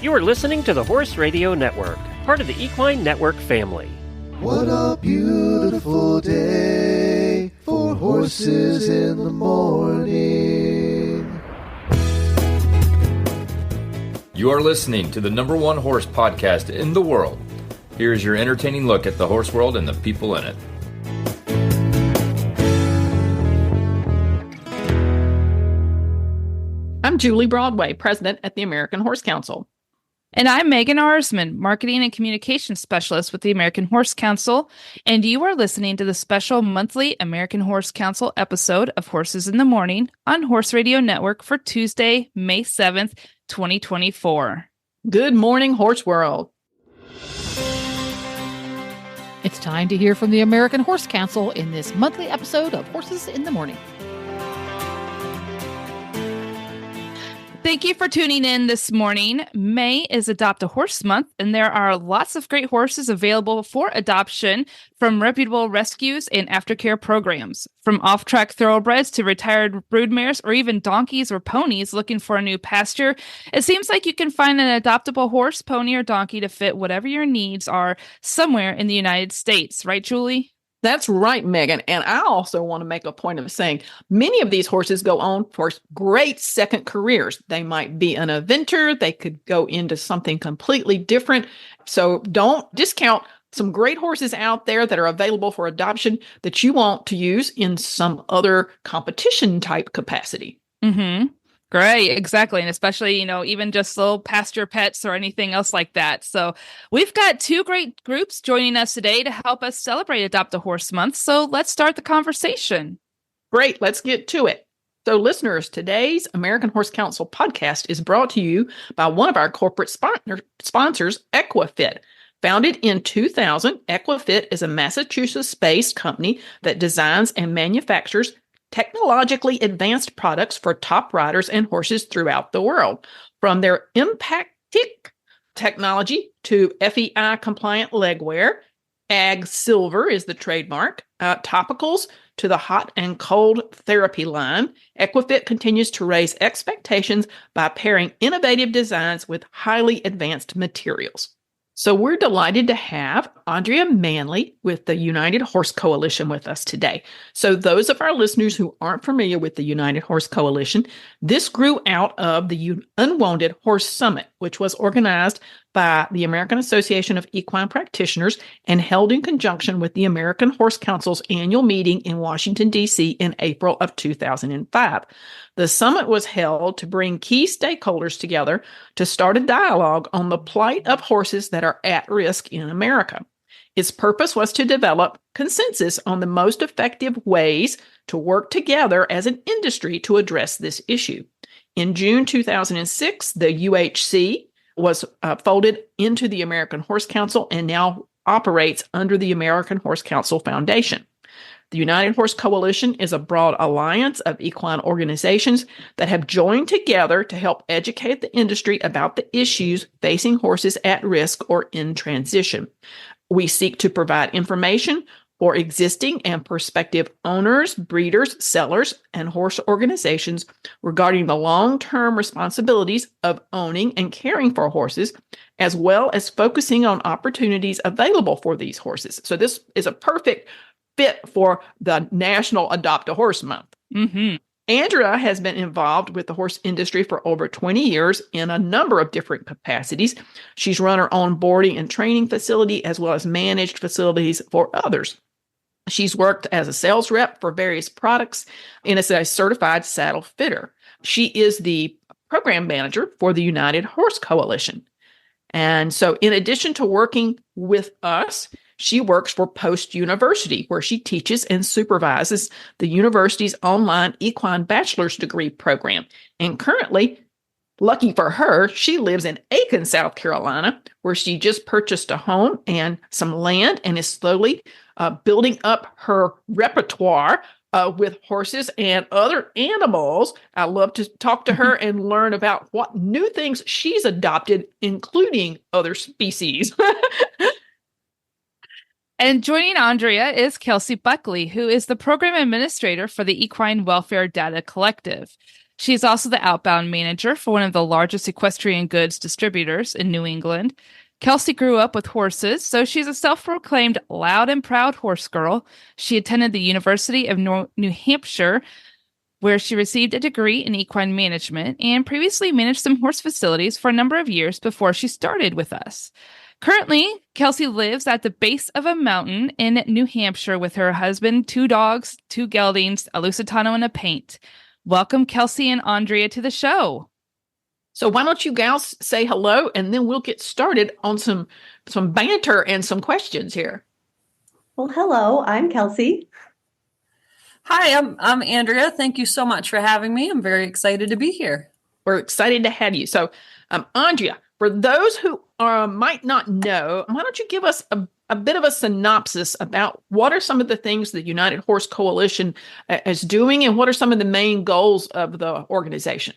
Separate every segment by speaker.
Speaker 1: You are listening to the Horse Radio Network, part of the Equine Network family.
Speaker 2: What a beautiful day for horses in the morning.
Speaker 3: You are listening to the #1 horse podcast in the world. Here is your entertaining look at the horse world and the people in it.
Speaker 4: I'm Julie Broadway, president at the American Horse Council.
Speaker 5: And I'm Megan Arsman, Marketing and Communications Specialist with the American Horse Council, and you are listening to the special monthly American Horse Council episode of Horses in the Morning on Horse Radio Network for Tuesday, May 7th, 2024.
Speaker 4: Good morning, Horse World.
Speaker 6: It's time to hear from the American Horse Council in this monthly episode of Horses in the Morning.
Speaker 5: Thank you for tuning in this morning. May is Adopt a Horse Month, and there are lots of great horses available for adoption from reputable rescues and aftercare programs. From off-track thoroughbreds to retired broodmares or even donkeys or ponies looking for a new pasture, it seems like you can find an adoptable horse, pony, or donkey to fit whatever your needs are somewhere in the United States. Right, Julie?
Speaker 4: That's right, Megan. And I also want to make a point of saying many of these horses go on for great second careers. They might be an eventer. They could go into something completely different. So don't discount some great horses out there that are available for adoption that you want to use in some other competition type capacity.
Speaker 5: Mm-hmm. Great, exactly. And especially, even just little pasture pets or anything else like that. So we've got two great groups joining us today to help us celebrate Adopt a Horse Month. So let's start the conversation.
Speaker 4: Great, let's get to it. So listeners, today's American Horse Council podcast is brought to you by one of our corporate sponsors, EquiFit. Founded in 2000, EquiFit is a Massachusetts-based company that designs and manufactures technologically advanced products for top riders and horses throughout the world. From their Impactic technology to FEI-compliant legwear, Ag Silver is the trademark, topicals to the hot and cold therapy line, EquiFit continues to raise expectations by pairing innovative designs with highly advanced materials. So we're delighted to have Andrea Manley with the United Horse Coalition with us today. So those of our listeners who aren't familiar with the United Horse Coalition, this grew out of the Unwanted Horse Summit, which was organized by the American Association of Equine Practitioners and held in conjunction with the American Horse Council's annual meeting in Washington, D.C. in April of 2005. The summit was held to bring key stakeholders together to start a dialogue on the plight of horses that are at risk in America. Its purpose was to develop consensus on the most effective ways to work together as an industry to address this issue. In June 2006, the UHC was folded into the American Horse Council and now operates under the American Horse Council Foundation. The United Horse Coalition is a broad alliance of equine organizations that have joined together to help educate the industry about the issues facing horses at risk or in transition. We seek to provide information for existing and prospective owners, breeders, sellers, and horse organizations regarding the long-term responsibilities of owning and caring for horses, as well as focusing on opportunities available for these horses. So this is a perfect fit for the National Adopt a Horse Month.
Speaker 5: Mm-hmm.
Speaker 4: Andrea has been involved with the horse industry for over 20 years in a number of different capacities. She's run her own boarding and training facility as well as managed facilities for others. She's worked as a sales rep for various products and is a certified saddle fitter. She is the program manager for the United Horse Coalition. And so in addition to working with us, she works for Post University, where she teaches and supervises the university's online equine bachelor's degree program. And currently, lucky for her, she lives in Aiken, South Carolina, where she just purchased a home and some land and is slowly building up her repertoire with horses and other animals. I love to talk to her and learn about what new things she's adopted, including other species.
Speaker 5: And joining Andrea is Kelsey Buckley, who is the program administrator for the Equine Welfare Data Collective. She's also the outbound manager for one of the largest equestrian goods distributors in New England. Kelsey grew up with horses, so she's a self-proclaimed loud and proud horse girl. She attended the University of New Hampshire, where she received a degree in equine management and previously managed some horse facilities for a number of years before she started with us. Currently, Kelsey lives at the base of a mountain in New Hampshire with her husband, 2 dogs, 2 geldings, a Lusitano, and a paint. Welcome, Kelsey and Andrea, to the show.
Speaker 4: So why don't you gals say hello, and then we'll get started on some banter and some questions here.
Speaker 7: Well, hello, I'm Kelsey.
Speaker 8: Hi, I'm Andrea. Thank you so much for having me. I'm very excited to be here.
Speaker 4: We're excited to have you. So, Andrea, for those who might not know, why don't you give us a bit of a synopsis about what are some of the things the United Horse Coalition is doing, and what are some of the main goals of the organization?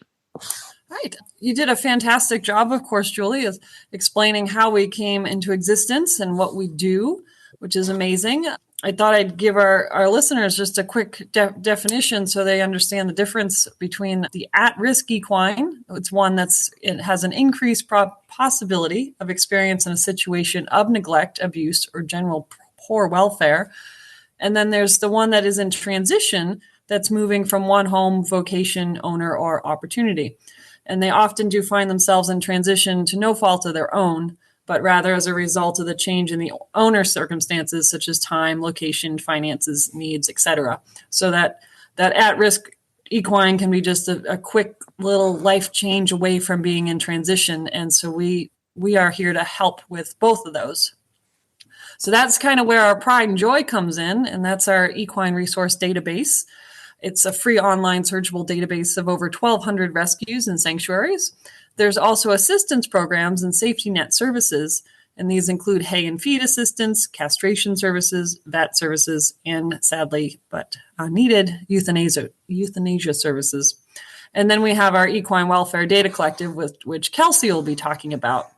Speaker 8: Right. You did a fantastic job, of course, Julie, of explaining how we came into existence and what we do, which is amazing. I thought I'd give our listeners just a quick definition so they understand the difference between the at-risk equine. It's one it has an increased possibility of experience in a situation of neglect, abuse, or general poor welfare. And then there's the one that is in transition that's moving from one home, vocation, owner, or opportunity. And they often do find themselves in transition to no fault of their own, but rather as a result of the change in the owner's circumstances, such as time, location, finances, needs, etc. So that at-risk equine can be just a quick little life change away from being in transition. And so we are here to help with both of those. So that's kind of where our pride and joy comes in, and that's our equine resource database. It's a free online searchable database of over 1,200 rescues and sanctuaries. There's also assistance programs and safety net services, and these include hay and feed assistance, castration services, vet services, and sadly, but needed, euthanasia services. And then we have our Equine Welfare Data Collective, which Kelsey will be talking about.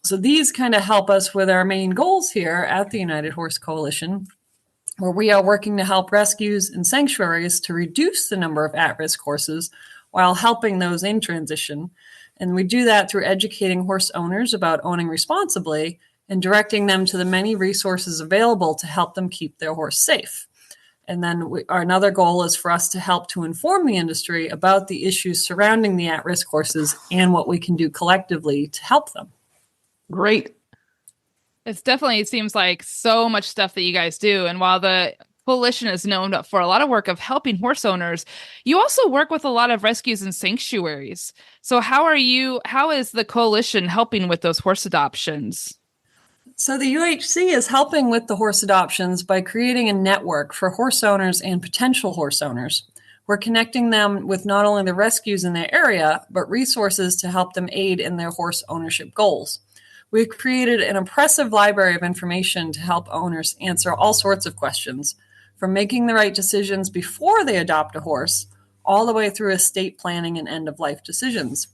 Speaker 8: So these kind of help us with our main goals here at the United Horse Coalition, where we are working to help rescues and sanctuaries to reduce the number of at-risk horses while helping those in transition. And we do that through educating horse owners about owning responsibly and directing them to the many resources available to help them keep their horse safe. And then another goal is for us to help to inform the industry about the issues surrounding the at-risk horses and what we can do collectively to help them.
Speaker 4: Great.
Speaker 5: It seems like so much stuff that you guys do. And while the coalition is known for a lot of work of helping horse owners, you also work with a lot of rescues and sanctuaries. So how is the coalition helping with those horse adoptions?
Speaker 8: So the UHC is helping with the horse adoptions by creating a network for horse owners and potential horse owners. We're connecting them with not only the rescues in their area, but resources to help them aid in their horse ownership goals. We've created an impressive library of information to help owners answer all sorts of questions, from making the right decisions before they adopt a horse, all the way through estate planning and end-of-life decisions.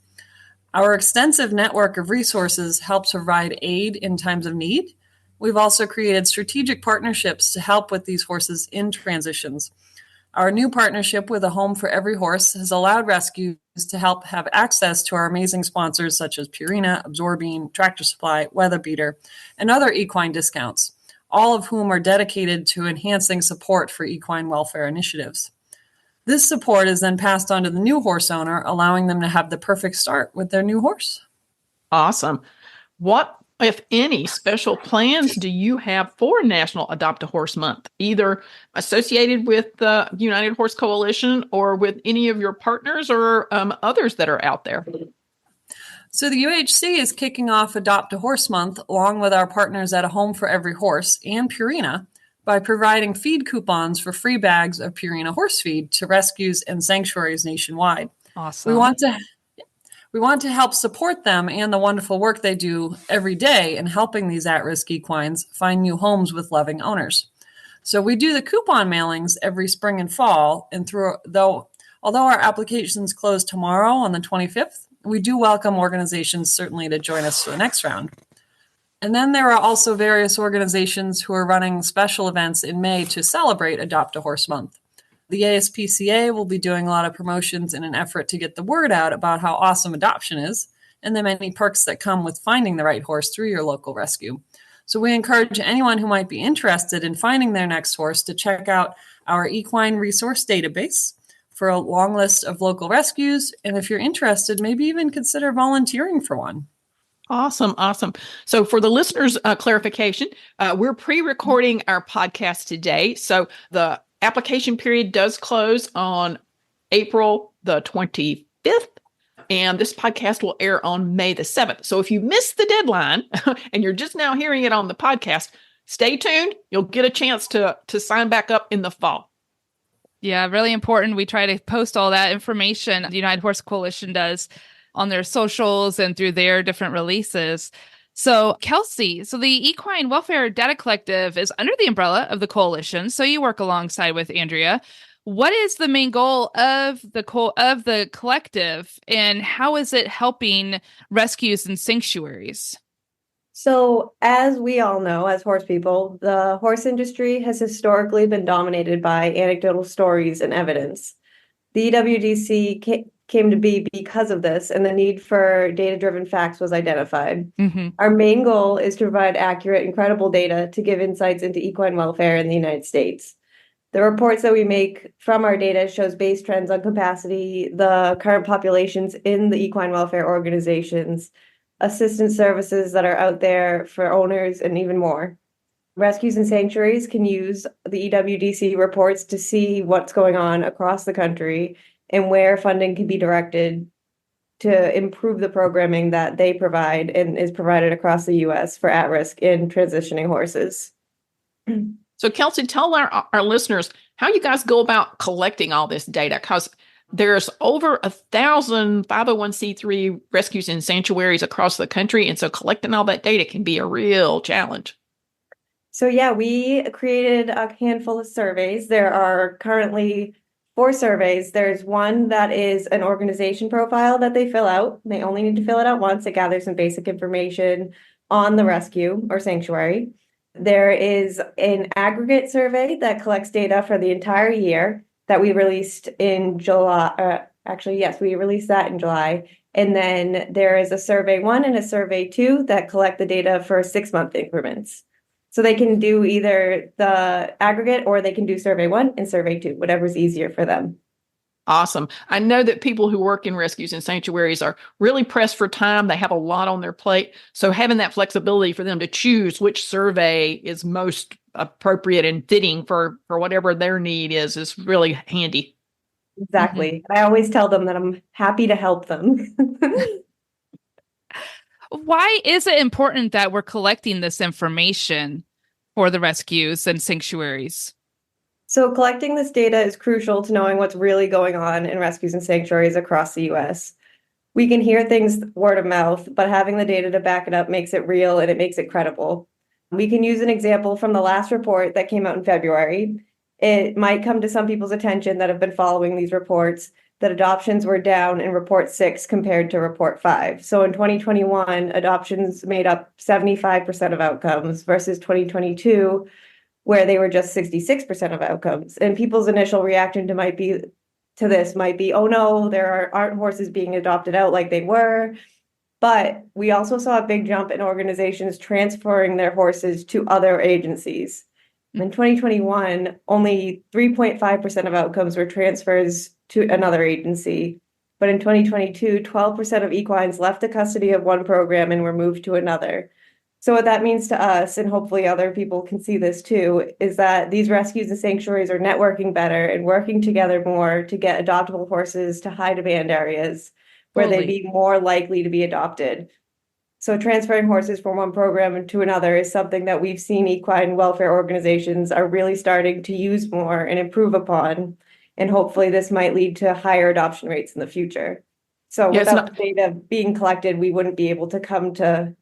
Speaker 8: Our extensive network of resources helps provide aid in times of need. We've also created strategic partnerships to help with these horses in transitions. Our new partnership with A Home for Every Horse has allowed rescues to help have access to our amazing sponsors such as Purina, Absorbine, Tractor Supply, Weather Beater, and other equine discounts, all of whom are dedicated to enhancing support for equine welfare initiatives. This support is then passed on to the new horse owner, allowing them to have the perfect start with their new horse.
Speaker 4: Awesome. What, if any, special plans do you have for National Adopt a Horse Month, either associated with the United Horse Coalition or with any of your partners or others that are out there?
Speaker 8: So the UHC is kicking off Adopt a Horse Month along with our partners at A Home for Every Horse and Purina by providing feed coupons for free bags of Purina horse feed to rescues and sanctuaries nationwide.
Speaker 5: Awesome.
Speaker 8: We want to help support them and the wonderful work they do every day in helping these at-risk equines find new homes with loving owners. So we do the coupon mailings every spring and fall, and although our applications close tomorrow on the 25th, we do welcome organizations certainly to join us for the next round. And then there are also various organizations who are running special events in May to celebrate Adopt a Horse Month. The ASPCA will be doing a lot of promotions in an effort to get the word out about how awesome adoption is and the many perks that come with finding the right horse through your local rescue. So we encourage anyone who might be interested in finding their next horse to check out our equine resource database for a long list of local rescues. And if you're interested, maybe even consider volunteering for one.
Speaker 4: Awesome. Awesome. So for the listeners' clarification, we're pre-recording our podcast today. So the application period does close on April the 25th, and this podcast will air on May the 7th. So if you missed the deadline and you're just now hearing it on the podcast, stay tuned. You'll get a chance to sign back up in the fall.
Speaker 5: Yeah, really important. We try to post all that information. The United Horse Coalition does on their socials and through their different releases. So Kelsey, the Equine Welfare Data Collective is under the umbrella of the coalition. So you work alongside with Andrea. What is the main goal of the collective, and how is it helping rescues and sanctuaries?
Speaker 7: So, as we all know, as horse people, the horse industry has historically been dominated by anecdotal stories and evidence. The EWDC came to be because of this, and the need for data-driven facts was identified.
Speaker 5: Mm-hmm.
Speaker 7: Our main goal is to provide accurate and credible data to give insights into equine welfare in the United States. The reports that we make from our data shows base trends on capacity, the current populations in the equine welfare organizations, assistance services that are out there for owners, and even more. Rescues and sanctuaries can use the EWDC reports to see what's going on across the country and where funding can be directed to improve the programming that they provide and is provided across the U.S. for at-risk and transitioning horses.
Speaker 4: So Kelsey, tell our listeners how you guys go about collecting all this data, because there's over 1,000 501c3 rescues and sanctuaries across the country. And so collecting all that data can be a real challenge.
Speaker 7: So yeah, we created a handful of surveys. There are currently 4 surveys. There's one that is an organization profile that they fill out. They only need to fill it out once. It gathers some basic information on the rescue or sanctuary. There is an aggregate survey that collects data for the entire year that we released in July. We released that in July. And then there is a survey 1 and a survey 2 that collect the data for 6-month increments. So they can do either the aggregate or they can do survey 1 and survey 2, whatever's easier for them.
Speaker 4: Awesome. I know that people who work in rescues and sanctuaries are really pressed for time. They have a lot on their plate. So having that flexibility for them to choose which survey is most appropriate and fitting for whatever their need is really handy.
Speaker 7: Exactly. Mm-hmm. I always tell them that I'm happy to help them.
Speaker 5: Why is it important that we're collecting this information for the rescues and sanctuaries?
Speaker 7: So collecting this data is crucial to knowing what's really going on in rescues and sanctuaries across the U.S. We can hear things word of mouth, but having the data to back it up makes it real and it makes it credible. We can use an example from the last report that came out in February. It might come to some people's attention that have been following these reports that adoptions were down in report 6 compared to report 5. So in 2021, adoptions made up 75% of outcomes versus 2022, where they were just 66% of outcomes. And people's initial reaction might be, oh no, there aren't horses being adopted out like they were. But we also saw a big jump in organizations transferring their horses to other agencies. In 2021, only 3.5% of outcomes were transfers to another agency. But in 2022, 12% of equines left the custody of one program and were moved to another. So what that means to us, and hopefully other people can see this too, is that these rescues and sanctuaries are networking better and working together more to get adoptable horses to high demand areas where they'd be more likely to be adopted. So transferring horses from one program to another is something that we've seen equine welfare organizations are really starting to use more and improve upon. And hopefully this might lead to higher adoption rates in the future. So without the data being collected, we wouldn't be able to come to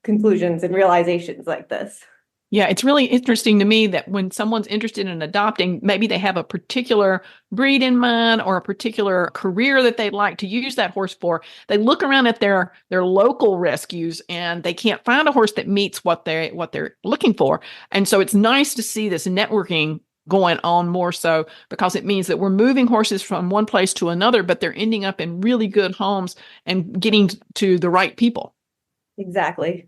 Speaker 7: conclusions and realizations like this.
Speaker 4: Yeah, it's really interesting to me that when someone's interested in adopting, maybe they have a particular breed in mind or a particular career that they'd like to use that horse for. They look around at their local rescues and they can't find a horse that meets what they're looking for. And so it's nice to see this networking going on more so, because it means that we're moving horses from one place to another, but they're ending up in really good homes and getting to the right people.
Speaker 7: Exactly.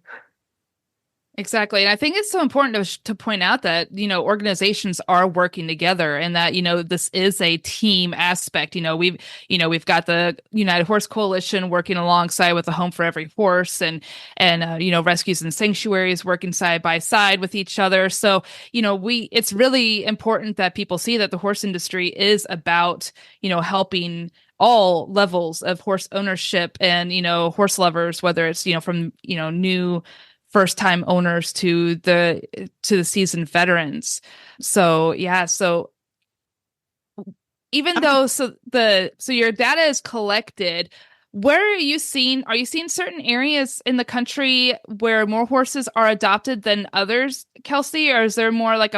Speaker 5: Exactly. And I think it's so important to point out that, organizations are working together and that, this is a team aspect. We've got the United Horse Coalition working alongside with the Home for Every Horse and rescues and sanctuaries working side by side with each other. So, it's really important that people see that the horse industry is about, helping all levels of horse ownership and, horse lovers, whether it's, from, new first-time owners to the seasoned veterans. So even though your data is collected, where are you seeing certain areas in the country where more horses are adopted than others, Kelsey, or is there more like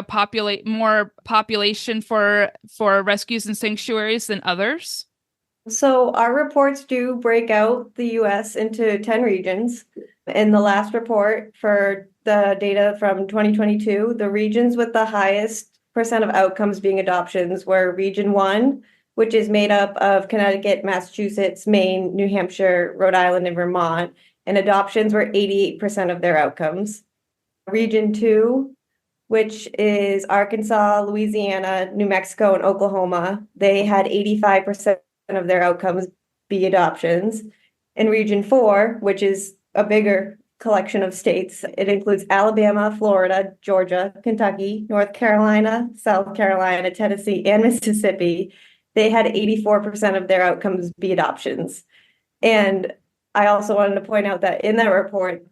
Speaker 5: more population for rescues and sanctuaries than others?
Speaker 7: So our reports do break out the US into 10 regions. In the last report for the data from 2022, the regions with the highest percent of outcomes being adoptions were Region 1, which is made up of Connecticut, Massachusetts, Maine, New Hampshire, Rhode Island, and Vermont, and adoptions were 88% of their outcomes. Region 2, which is Arkansas, Louisiana, New Mexico, and Oklahoma, they had 85% of their outcomes be adoptions. In Region 4, which is a bigger collection of states, it includes Alabama, Florida, Georgia, Kentucky, North Carolina, South Carolina, Tennessee, and Mississippi. They had 84% of their outcomes be adoptions. And I also wanted to point out that in that report,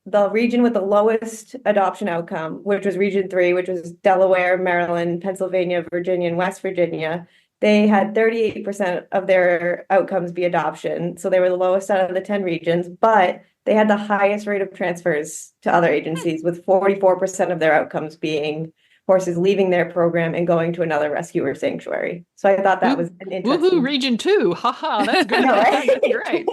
Speaker 7: the region with the lowest adoption outcome, which was Region 3, which was Delaware, Maryland, Pennsylvania, Virginia, and West Virginia, they had 38% of their outcomes be adoption. So they were the lowest out of the 10 regions, but they had the highest rate of transfers to other agencies, with 44% of their outcomes being horses leaving their program and going to another rescue or sanctuary. So I thought that was an interesting.
Speaker 4: Woohoo, Region 2. Haha, that's great. That's great.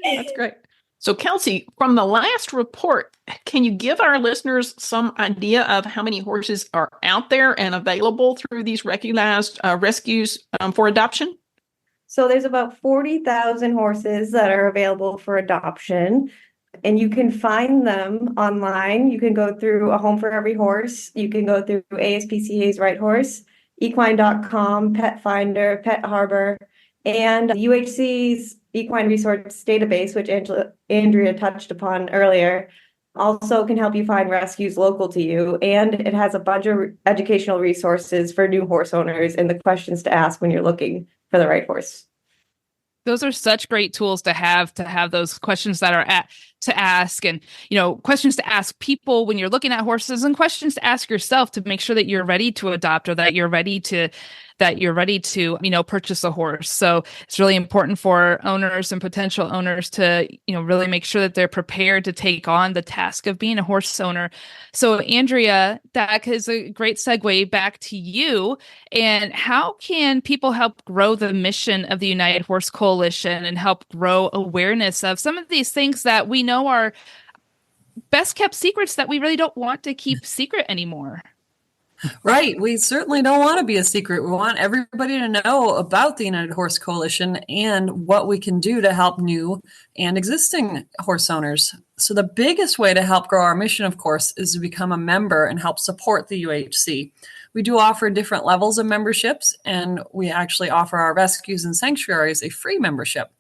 Speaker 4: That's great. So Kelsey, from the last report, can you give our listeners some idea of how many horses are out there and available through these recognized rescues for adoption?
Speaker 7: So there's about 40,000 horses that are available for adoption, and you can find them online. You can go through A Home for Every Horse. You can go through ASPCA's Right Horse, equine.com, Pet Finder, Pet Harbor, and UHC's Equine Resource Database, which Andrea touched upon earlier, also can help you find rescues local to you. And it has a bunch of educational resources for new horse owners and the questions to ask when you're looking for the right horse.
Speaker 5: Those are such great tools to have those questions that are to ask, and questions to ask people when you're looking at horses, and questions to ask yourself to make sure that you're ready to adopt, or that you're ready to purchase a horse. So it's really important for owners and potential owners to really make sure that they're prepared to take on the task of being a horse owner. So Andrea, that is a great segue back to you. And how can people help grow the mission of the United Horse Coalition and help grow awareness of some of these things that we know are best kept secrets that we really don't want to keep secret anymore?
Speaker 8: Right. We certainly don't want to be a secret. We want everybody to know about the United Horse Coalition and what we can do to help new and existing horse owners. So the biggest way to help grow our mission, of course, is to become a member and help support the UHC. We do offer different levels of memberships, and we actually offer our rescues and sanctuaries a free membership.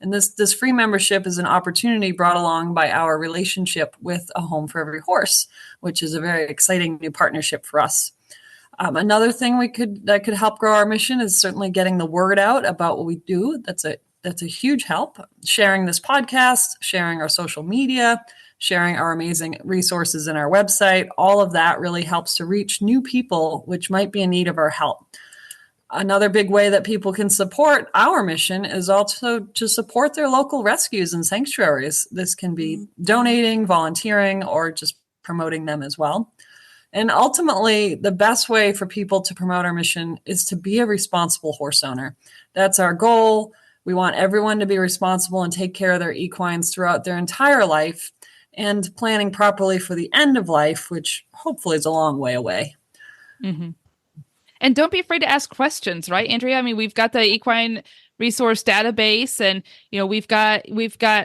Speaker 8: And this free membership is an opportunity brought along by our relationship with A Home for Every Horse, which is a very exciting new partnership for us. Another thing that could help grow our mission is certainly getting the word out about what we do. That's a huge help. Sharing this podcast, sharing our social media, sharing our amazing resources in our website. All of that really helps to reach new people which might be in need of our help. Another big way that people can support our mission is also to support their local rescues and sanctuaries. This can be donating, volunteering, or just promoting them as well. And ultimately, the best way for people to promote our mission is to be a responsible horse owner. That's our goal. We want everyone to be responsible and take care of their equines throughout their entire life, and planning properly for the end of life, which hopefully is a long way away.
Speaker 5: Mm-hmm. And don't be afraid to ask questions, right, Andrea? I mean, we've got the equine resource database, and we've got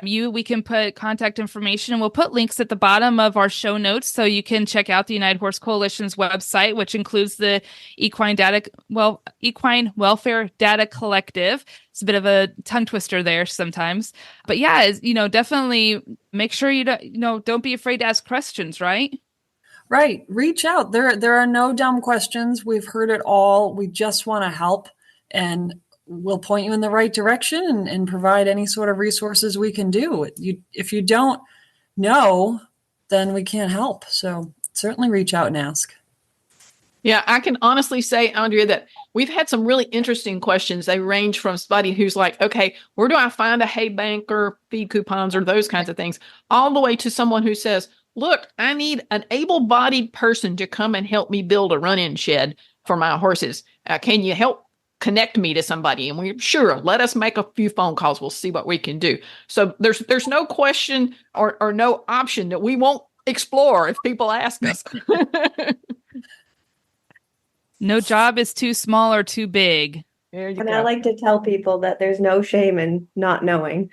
Speaker 5: you. We can put contact information, and we'll put links at the bottom of our show notes so you can check out the United Horse Coalition's website, which includes the Equine Welfare Data Collective. It's a bit of a tongue twister there sometimes, but yeah, definitely make sure don't be afraid to ask questions, right?
Speaker 8: Right. Reach out. There are no dumb questions. We've heard it all. We just want to help, and we'll point you in the right direction and provide any sort of resources we can do. If you don't know, then we can't help. So certainly reach out and ask.
Speaker 4: Yeah, I can honestly say, Andrea, that we've had some really interesting questions. They range from somebody who's like, okay, where do I find a hay bank or feed coupons or those kinds of things, all the way to someone who says, look, I need an able-bodied person to come and help me build a run-in shed for my horses. Can you help connect me to somebody? And we're sure, let us make a few phone calls. We'll see what we can do. So there's no question or no option that we won't explore if people ask us.
Speaker 5: No job is too small or too big.
Speaker 4: There you
Speaker 7: And
Speaker 4: go.
Speaker 7: I like to tell people that there's no shame in not knowing.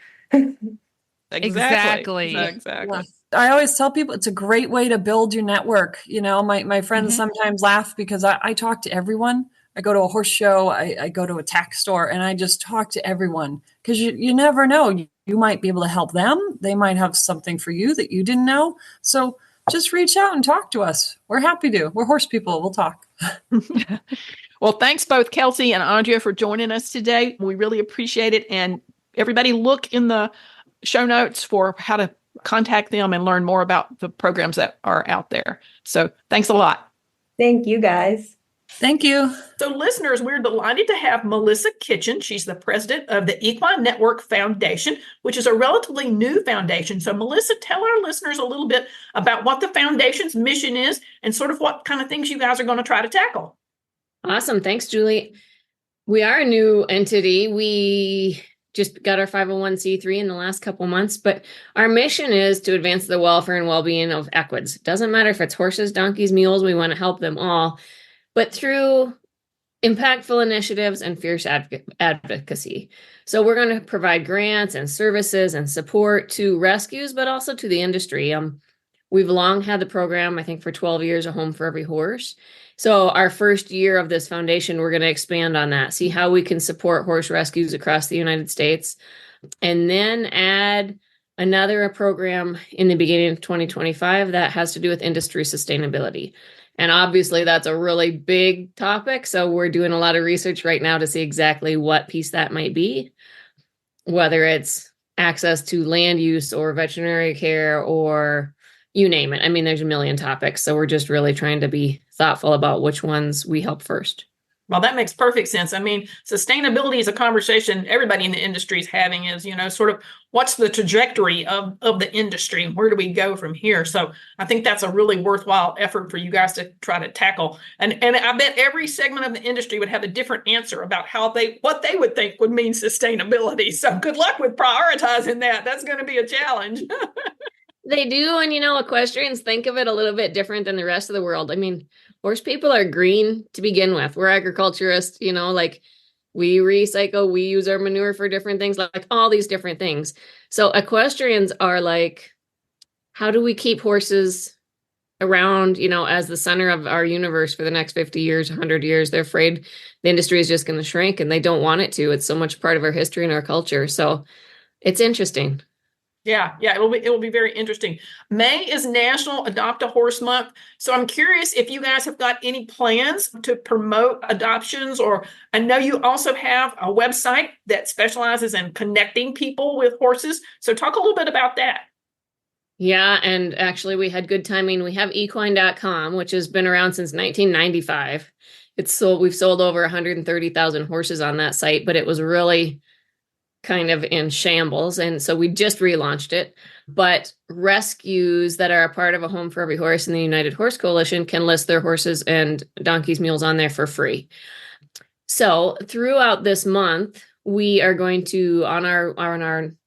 Speaker 5: Exactly.
Speaker 4: Exactly.
Speaker 8: I always tell people it's a great way to build your network. My friends sometimes laugh because I talk to everyone. I go to a horse show, I go to a tack store, and I just talk to everyone because you never know. You might be able to help them. They might have something for you that you didn't know. So just reach out and talk to us. We're happy to. We're horse people. We'll talk.
Speaker 4: Well, thanks both Kelsey and Andrea for joining us today. We really appreciate it. And everybody look in the show notes for how to contact them and learn more about the programs that are out there. So thanks a lot.
Speaker 7: Thank you, guys.
Speaker 8: Thank you.
Speaker 4: So listeners, we're delighted to have Melissa Kitchen. She's the president of the Equine Network Foundation, which is a relatively new foundation. So Melissa, tell our listeners a little bit about what the foundation's mission is and sort of what kind of things you guys are going to try to tackle.
Speaker 9: Awesome. Thanks, Julie. We are a new entity. We just got our 501c3 in the last couple months, but our mission is to advance the welfare and well-being of equids. It doesn't matter if it's horses, donkeys, mules, we want to help them all, but through impactful initiatives and fierce advocacy. So we're going to provide grants and services and support to rescues, but also to the industry. We've long had the program, I think for 12 years, a home for every horse. So our first year of this foundation, we're going to expand on that, see how we can support horse rescues across the United States, and then add another program in the beginning of 2025 that has to do with industry sustainability. And obviously that's a really big topic. So we're doing a lot of research right now to see exactly what piece that might be, whether it's access to land use or veterinary care or you name it. I mean, there's a million topics. So we're just really trying to be thoughtful about which ones we help first.
Speaker 4: Well, that makes perfect sense. I mean, sustainability is a conversation everybody in the industry is having is, sort of what's the trajectory of the industry and where do we go from here? So I think that's a really worthwhile effort for you guys to try to tackle. And I bet every segment of the industry would have a different answer about what they would think would mean sustainability. So good luck with prioritizing that. That's going to be a challenge.
Speaker 9: They do. And, equestrians think of it a little bit different than the rest of the world. I mean, horse people are green to begin with. We're agriculturists, like we recycle, we use our manure for different things, like all these different things. So equestrians are like, how do we keep horses around, as the center of our universe for the next 50 years, 100 years? They're afraid the industry is just going to shrink and they don't want it to. It's so much part of our history and our culture. So it's interesting.
Speaker 4: Yeah, it will be very interesting. May is National Adopt a Horse Month. So I'm curious if you guys have got any plans to promote adoptions, or I know you also have a website that specializes in connecting people with horses. So talk a little bit about that.
Speaker 9: Yeah, and actually we had good timing. We have equine.com, which has been around since 1995. We've sold over 130,000 horses on that site, but it was really kind of in shambles. And so we just relaunched it. But rescues that are a part of a home for every horse in the United Horse Coalition can list their horses and donkeys, mules on there for free. So throughout this month, we are going to, on our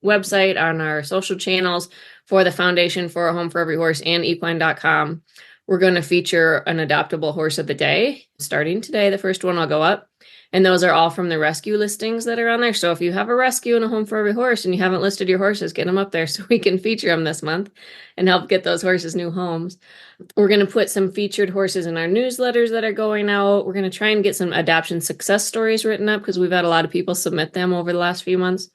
Speaker 9: website, on our social channels for the Foundation for a Home for Every Horse and equine.com, we're going to feature an adoptable horse of the day. Starting today, the first one will go up. And those are all from the rescue listings that are on there. So if you have a rescue and a home for every horse and you haven't listed your horses, get them up there so we can feature them this month and help get those horses new homes. We're going to put some featured horses in our newsletters that are going out. We're going to try and get some adoption success stories written up because we've had a lot of people submit them over the last few months.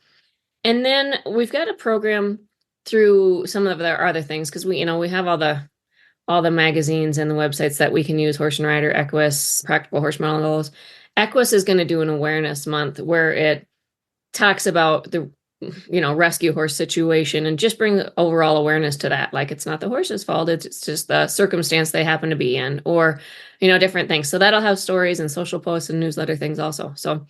Speaker 9: And then we've got a program through some of our other things because we have all the magazines and the websites that we can use, Horse and Rider, Equus, Practical Horse Models. Equus is going to do an awareness month where it talks about the, rescue horse situation and just bring overall awareness to that. Like it's not the horse's fault. It's just the circumstance they happen to be in or, different things. So that'll have stories and social posts and newsletter things also. So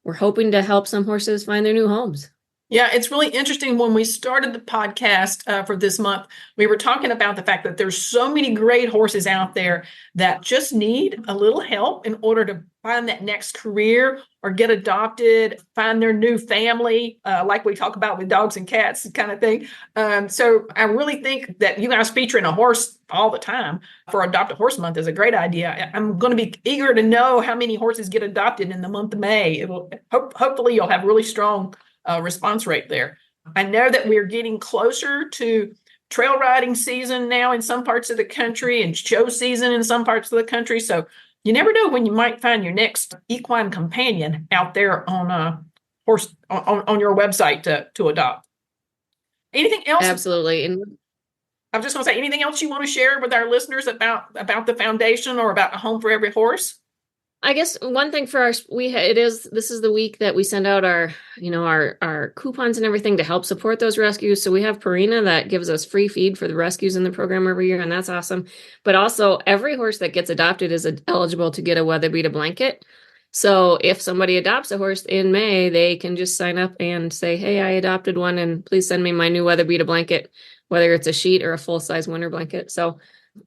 Speaker 9: we're hoping to help some horses find their new homes.
Speaker 4: Yeah, it's really interesting. When we started the podcast for this month, we were talking about the fact that there's so many great horses out there that just need a little help in order to find that next career or get adopted, find their new family, like we talk about with dogs and cats kind of thing. So I really think that you guys featuring a horse all the time for Adopt a Horse Month is a great idea. I'm going to be eager to know how many horses get adopted in the month of May. Hopefully you'll have really strong response rate there. I know that we're getting closer to trail riding season now in some parts of the country and show season in some parts of the country. So you never know when you might find your next equine companion out there on a horse on your website to adopt. Anything else?
Speaker 9: Absolutely. And
Speaker 4: I'm just going to say, anything else you want to share with our listeners about the foundation or about a home for every horse?
Speaker 9: I guess one thing for this is the week that we send out our coupons and everything to help support those rescues. So we have Purina that gives us free feed for the rescues in the program every year, and that's awesome. But also every horse that gets adopted is eligible to get a WeatherBeeta blanket. So if somebody adopts a horse in May, they can just sign up and say, hey, I adopted one and please send me my new WeatherBeeta blanket, whether it's a sheet or a full-size winter blanket. So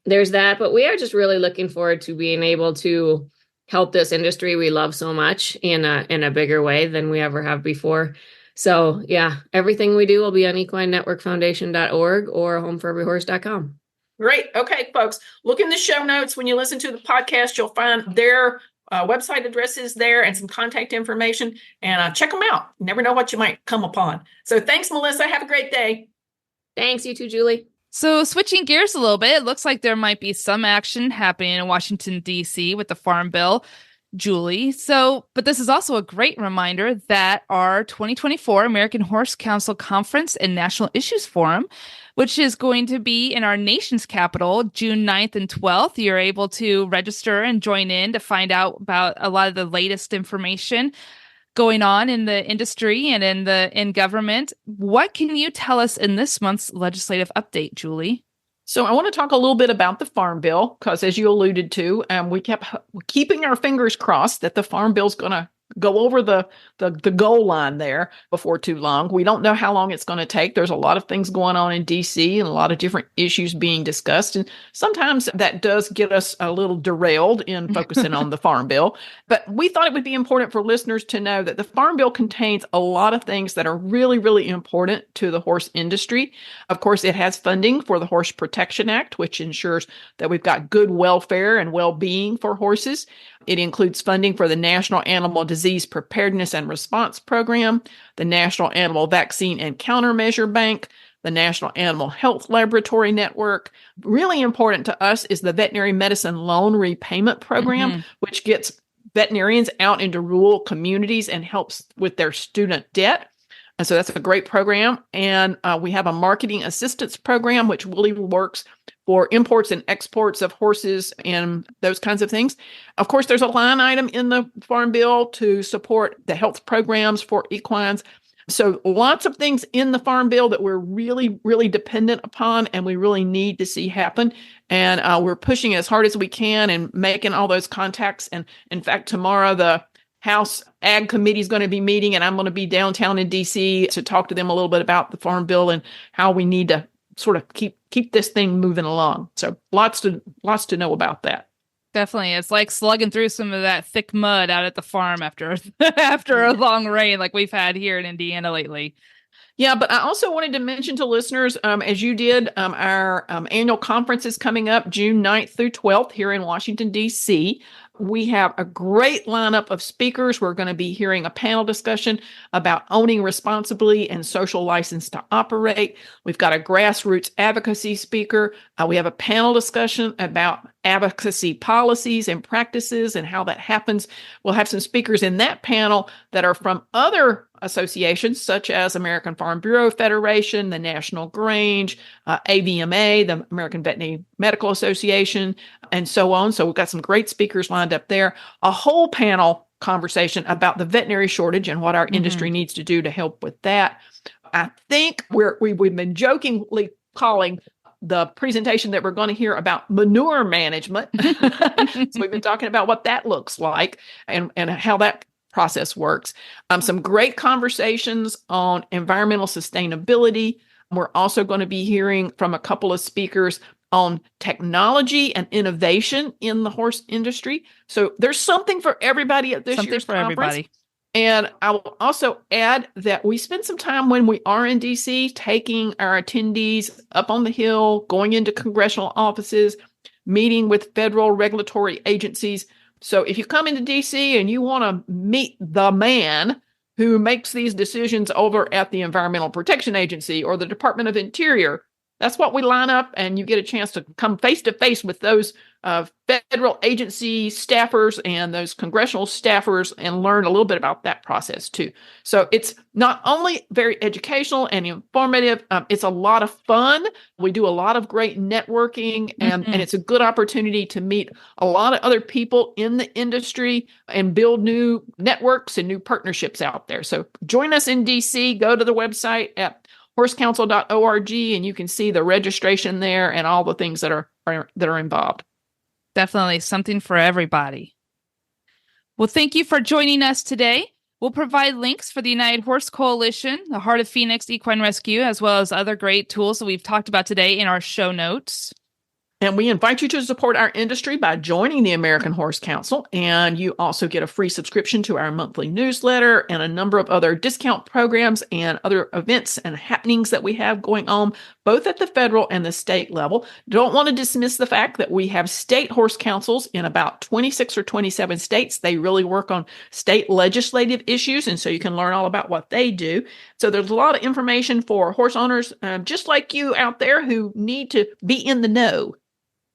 Speaker 9: there's that. But we are just really looking forward to being able to help this industry we love so much in a bigger way than we ever have before. So yeah, everything we do will be on equinenetworkfoundation.org or homeforeveryhorse.com.
Speaker 4: Great. Okay, folks, look in the show notes. When you listen to the podcast, you'll find their website addresses there and some contact information, and check them out. You never know what you might come upon. So thanks, Melissa. Have a great day.
Speaker 9: Thanks, you too, Julie.
Speaker 5: So switching gears a little bit, it looks like there might be some action happening in Washington, D.C. with the Farm Bill, Julie. But this is also a great reminder that our 2024 American Horse Council Conference and National Issues Forum, which is going to be in our nation's capital, June 9th and 12th. You're able to register and join in to find out about a lot of the latest information going on in the industry and in government. What can you tell us in this month's legislative update, Julie?
Speaker 4: So I want to talk a little bit about the Farm Bill, because as you alluded to, we kept keeping our fingers crossed that the Farm Bill is going to go over the goal line there before too long. We don't know how long it's going to take. There's a lot of things going on in DC and a lot of different issues being discussed. And sometimes that does get us a little derailed in focusing on the Farm Bill. But we thought it would be important for listeners to know that the Farm Bill contains a lot of things that are really, really important to the horse industry. Of course, it has funding for the Horse Protection Act, which ensures that we've got good welfare and well-being for horses. It includes funding for the National Animal Disease Preparedness and Response Program, the National Animal Vaccine and Countermeasure Bank, the National Animal Health Laboratory Network. Really important to us is the Veterinary Medicine Loan Repayment Program, which gets veterinarians out into rural communities and helps with their student debt. And so that's a great program. And we have a marketing assistance program, which really works for imports and exports of horses and those kinds of things. Of course, there's a line item in the Farm Bill to support the health programs for equines. So lots of things in the Farm Bill that we're really, really dependent upon and we really need to see happen. And we're pushing as hard as we can and making all those contacts. And in fact, tomorrow, the House Ag Committee is going to be meeting, and I'm going to be downtown in DC to talk to them a little bit about the Farm Bill and how we need to sort of keep this thing moving along. So lots to know about that.
Speaker 5: Definitely. It's like slugging through some of that thick mud out at the farm after a long rain like we've had here in Indiana lately.
Speaker 4: Yeah, but I also wanted to mention to listeners, as you did, our annual conference is coming up June 9th through 12th here in Washington, D.C. We have a great lineup of speakers. We're going to be hearing a panel discussion about owning responsibly and social license to operate. We've got a grassroots advocacy speaker. We have a panel discussion about advocacy policies and practices and how that happens. We'll have some speakers in that panel that are from other associations such as American Farm Bureau Federation, the National Grange, AVMA, the American Veterinary Medical Association, and so on. So we've got some great speakers lined up there. A whole panel conversation about the veterinary shortage and what our industry needs to do to help with that. I think we've been jokingly calling the presentation that we're going to hear about manure management. So we've been talking about what that looks like and how that process works. Some great conversations on environmental sustainability. We're also going to be hearing from a couple of speakers on technology and innovation in the horse industry. So there's something for everybody at this year's conference. Everybody. And I will also add that we spend some time when we are in DC taking our attendees up on the Hill, going into congressional offices, meeting with federal regulatory agencies. So if you come into DC and you want to meet the man who makes these decisions over at the Environmental Protection Agency or the Department of Interior, that's what we line up, and you get a chance to come face to face with those federal agency staffers and those congressional staffers and learn a little bit about that process too. So it's not only very educational and informative, it's a lot of fun. We do a lot of great networking, and it's a good opportunity to meet a lot of other people in the industry and build new networks and new partnerships out there. So join us in DC. Go to the website at horsecouncil.org, and you can see the registration there and all the things that are involved.
Speaker 5: Definitely something for everybody. Well, thank you for joining us today. We'll provide links for the United Horse Coalition, the Heart of Phoenix Equine Rescue, as well as other great tools that we've talked about today in our show notes.
Speaker 4: And we invite you to support our industry by joining the American Horse Council. And you also get a free subscription to our monthly newsletter and a number of other discount programs and other events and happenings that we have going on, both at the federal and the state level. Don't want to dismiss the fact that we have state horse councils in about 26 or 27 states. They really work on state legislative issues, and so you can learn all about what they do. So there's a lot of information for horse owners, just like you out there, who need to be in the know.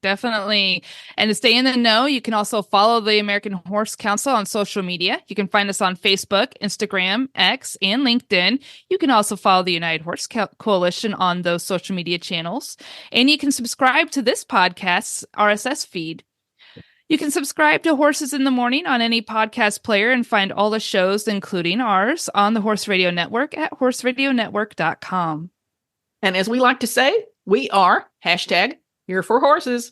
Speaker 5: Definitely. And to stay in the know, you can also follow the American Horse Council on social media. You can find us on Facebook, Instagram, X, and LinkedIn. You can also follow the United Horse Coalition on those social media channels. And you can subscribe to this podcast's RSS feed. You can subscribe to Horses in the Morning on any podcast player and find all the shows, including ours, on the Horse Radio Network at horseradionetwork.com.
Speaker 4: And as we like to say, we are #Here for Horses.